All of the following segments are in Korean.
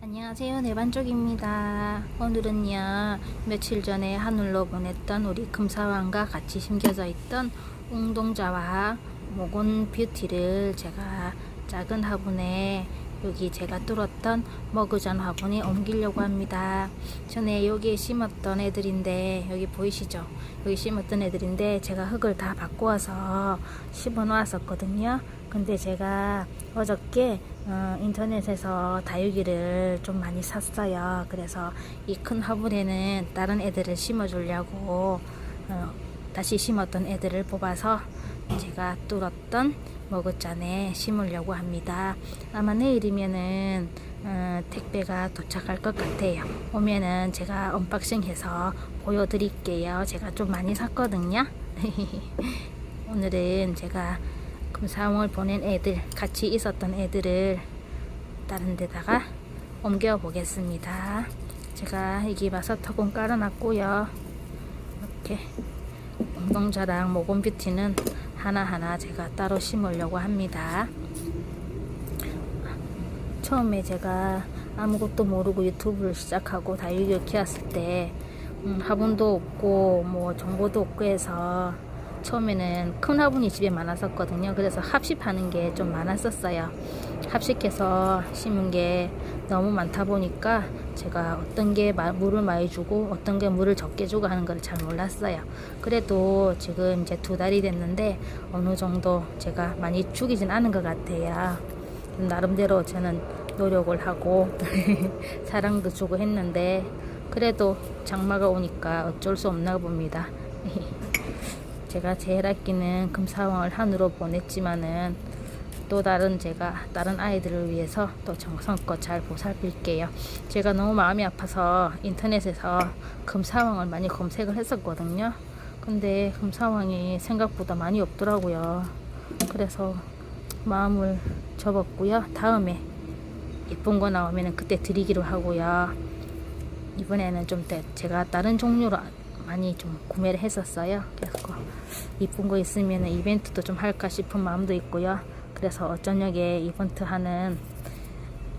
안녕하세요, 내반쪽입니다. 오늘은요, 며칠 전에 하늘로 보냈던 우리 금사왕과 같이 심겨져 있던 웅동자와 모건 뷰티를 제가 작은 화분에 여기 제가 뚫었던 머그잔 화분에 옮기려고 합니다. 전에 여기에 심었던 애들인데, 여기 보이시죠? 여기 심었던 애들인데 제가 흙을 다 바꿔와서 심어 놓았었거든요. 근데 제가 어저께 인터넷에서 다육이를 좀 많이 샀어요. 그래서 이 큰 화분에는 다른 애들을 심어 주려고 다시 심었던 애들을 뽑아서 제가 뚫었던 머그잔에 심으려고 합니다. 아마 내일이면은 택배가 도착할 것 같아요. 오면은 제가 언박싱해서 보여드릴게요. 제가 좀 많이 샀거든요. 오늘은 제가 금사왕을 보낸 애들, 같이 있었던 애들을 다른 데다가 옮겨 보겠습니다. 제가 여기 마사토건 깔아놨고요. 이렇게 웅동자랑 모건뷰티는 하나하나 제가 따로 심으려고 합니다. 처음에 제가 아무것도 모르고 유튜브를 시작하고 다육이를 키웠을 때 화분도 없고 뭐 정보도 없고 해서 처음에는 큰 화분이 집에 많았었거든요. 그래서 합식하는 게 좀 많았었어요. 합식해서 심은 게 너무 많다 보니까 제가 어떤 게 물을 많이 주고 어떤 게 물을 적게 주고 하는 걸 잘 몰랐어요. 그래도 지금 이제 2달이 됐는데 어느 정도 제가 많이 죽이진 않은 것 같아요. 나름대로 저는 노력을 하고 사랑도 주고 했는데 그래도 장마가 오니까 어쩔 수 없나 봅니다. 제가 제일 아끼는 금사왕을 하늘로 보냈지만은 또 제가 다른 아이들을 위해서 또 정성껏 잘 보살필게요. 제가 너무 마음이 아파서 인터넷에서 금사왕을 많이 검색을 했었거든요. 근데 금사왕이 생각보다 많이 없더라고요. 그래서 마음을 접었고요. 다음에 예쁜 거 나오면 그때 드리기로 하고요. 이번에는 좀 제가 다른 종류로 많이 좀 구매를 했었어요. 그래서 이쁜 거 있으면 이벤트도 좀 할까 싶은 마음도 있고요. 그래서 저녁에 이벤트 하는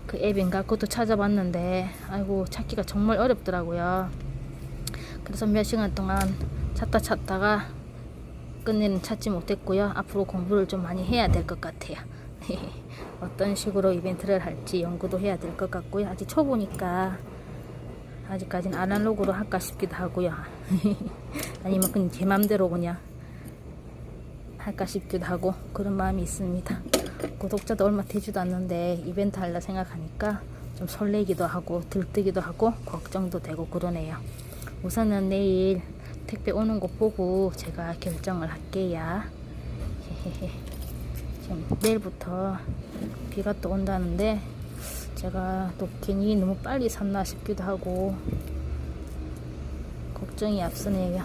그 앱인가 그것도 찾아봤는데 아이고 찾기가 정말 어렵더라고요. 그래서 몇 시간 동안 찾다가 끝내는 찾지 못했고요. 앞으로 공부를 좀 많이 해야 될 것 같아요. 어떤 식으로 이벤트를 할지 연구도 해야 될 것 같고요. 아직 초보니까 아직까지는 아날로그로 할까 싶기도 하고요. 아니면 그냥 제 맘대로 그냥 할까 싶기도 하고 그런 마음이 있습니다. 구독자도 얼마 되지도 않는데 이벤트 하려 생각하니까 좀 설레기도 하고 들뜨기도 하고 걱정도 되고 그러네요. 우선은 내일 택배 오는 거 보고 제가 결정을 할게요. 지금 내일부터 비가 또 온다는데 제가 또 괜히 너무 빨리 샀나 싶기도 하고 걱정이 앞서네요.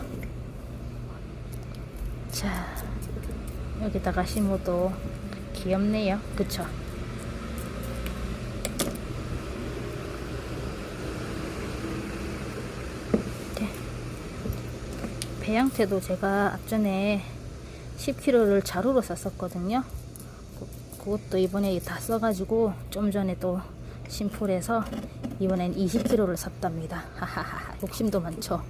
자, 여기다가 심어도 귀엽네요. 그쵸? 네. 배양태도 제가 앞전에 10kg를 자루로 샀었거든요. 그것도 이번에 다 써가지고 좀 전에 또 심플해서 이번엔 20kg를 샀답니다. 하하하, 욕심도 많죠.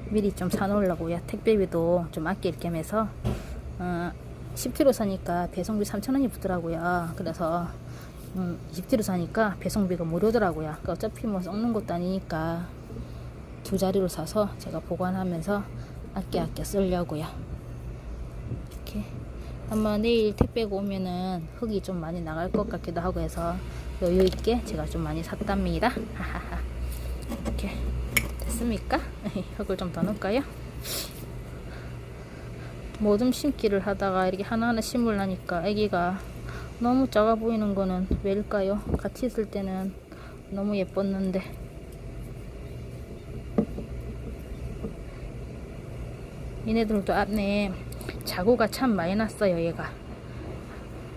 미리 좀 사놓으려고요. 택배비도 좀 아낄 겸 해서 10kg 사니까 배송비 3,000원이 붙더라고요. 그래서 20kg 사니까 배송비가 무료더라고요. 그러니까 어차피 뭐 썩는 것도 아니니까 2자리로 사서 제가 보관하면서 아껴 쓰려고요. 이렇게 아마 내일 택배가 오면은 흙이 좀 많이 나갈 것 같기도 하고 해서 여유있게 제가 좀 많이 샀답니다. 이렇게 됐습니까? 흙을 좀 더 넣을까요? 모둠 심기를 하다가 이렇게 하나하나 심으려니까 애기가 너무 작아 보이는 거는 왜일까요? 같이 있을 때는 너무 예뻤는데 얘네들도 앞에 자구가 참 많이 났어요. 얘가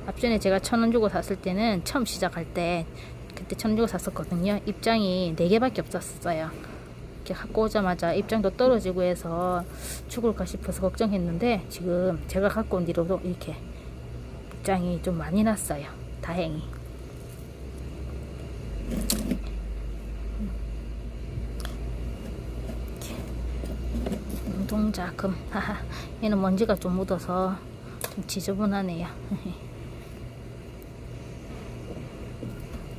앞전에 제가 1,000원 주고 샀을 때는 처음 시작할 때 그때 1,000원 주고 샀었거든요. 입장이 4개밖에 없었어요. 이렇게 갖고 오자마자 입장도 떨어지고 해서 죽을까 싶어서 걱정했는데 지금 제가 갖고 온 뒤로도 이렇게 입장이 좀 많이 났어요. 다행히. 운동자금. 하하. 얘는 먼지가 좀 묻어서 좀 지저분하네요.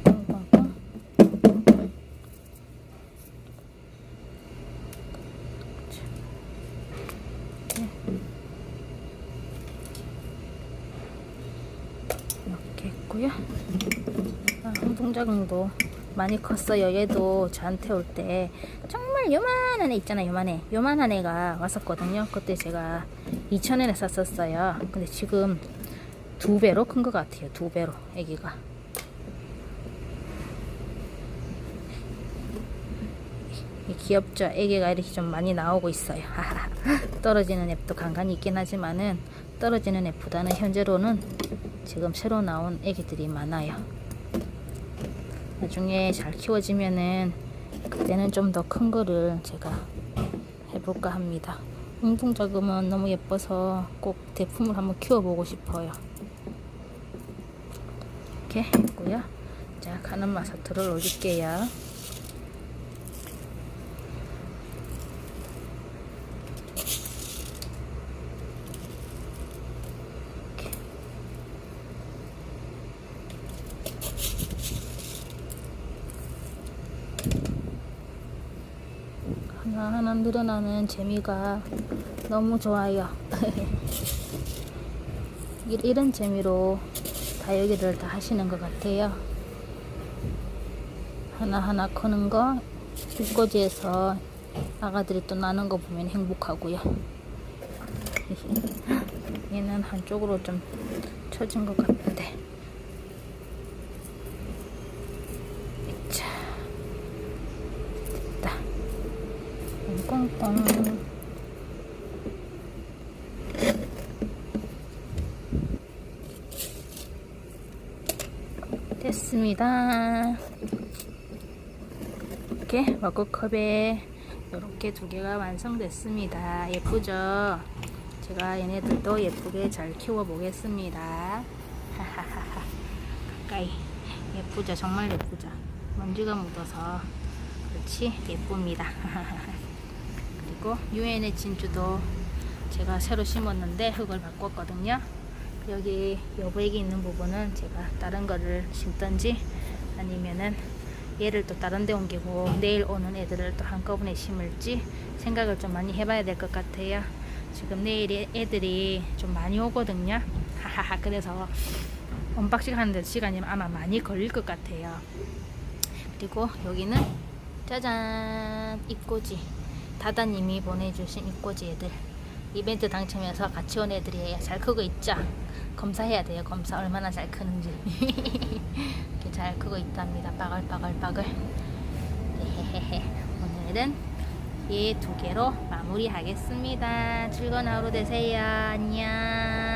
꽁꽁꽁. 이렇게 했고요. 운동자금도 많이 컸어요. 얘도 저한테 올 때 정말 요만한 애 있잖아요. 요만한 애가 왔었거든요. 그때 제가 2,000원에 샀었어요. 근데 지금 2배로 큰 것 같아요. 2배로 애기가. 귀엽죠? 애기가 이렇게 좀 많이 나오고 있어요. 떨어지는 앱도 간간히 있긴 하지만은 떨어지는 앱보다는 현재로는 지금 새로 나온 애기들이 많아요. 나중에 잘 키워지면은 그때는 좀 더 큰 거를 제가 해볼까 합니다. 운동자금은 너무 예뻐서 꼭 대품을 한번 키워보고 싶어요. 이렇게 했고요. 자, 가는 마사토를 올릴게요. 하나하나 늘어나는 재미가 너무 좋아요. 이런 재미로 다육이를 다 하시는 것 같아요. 하나하나 크는 거, 입꼬지에서 아가들이 또 나는 거 보면 행복하고요. 얘는 한쪽으로 좀 처진 것 같은데. 자, 됐다. 꽁꽁. 됐습니다. 이렇게 머그컵에 이렇게 2개가 완성됐습니다. 예쁘죠? 제가 얘네들도 예쁘게 잘 키워 보겠습니다. 하하하하. 가까이. 예쁘죠? 정말 예쁘죠? 먼지가 묻어서 그렇지 예쁩니다. 그리고 유엔의 진주도 제가 새로 심었는데 흙을 바꿨거든요. 여기 여부액이 있는 부분은 제가 다른 거를 심던지 아니면은 얘를 또 다른 데 옮기고 내일 오는 애들을 또 한꺼번에 심을지 생각을 좀 많이 해봐야 될 것 같아요. 지금 내일 애들이 좀 많이 오거든요. 하하하. 그래서 언박싱 하는데 시간이 아마 많이 걸릴 것 같아요. 그리고 여기는 짜잔, 입꼬지. 다다님이 보내주신 입꼬지 애들. 이벤트 당첨해서 같이 온 애들이에요. 잘 크고 있죠? 검사해야 돼요. 검사 얼마나 잘 크는지. 이렇게 잘 크고 있답니다. 빠글빠글빠글. 오늘은 얘 2개로 마무리하겠습니다. 즐거운 하루 되세요. 안녕.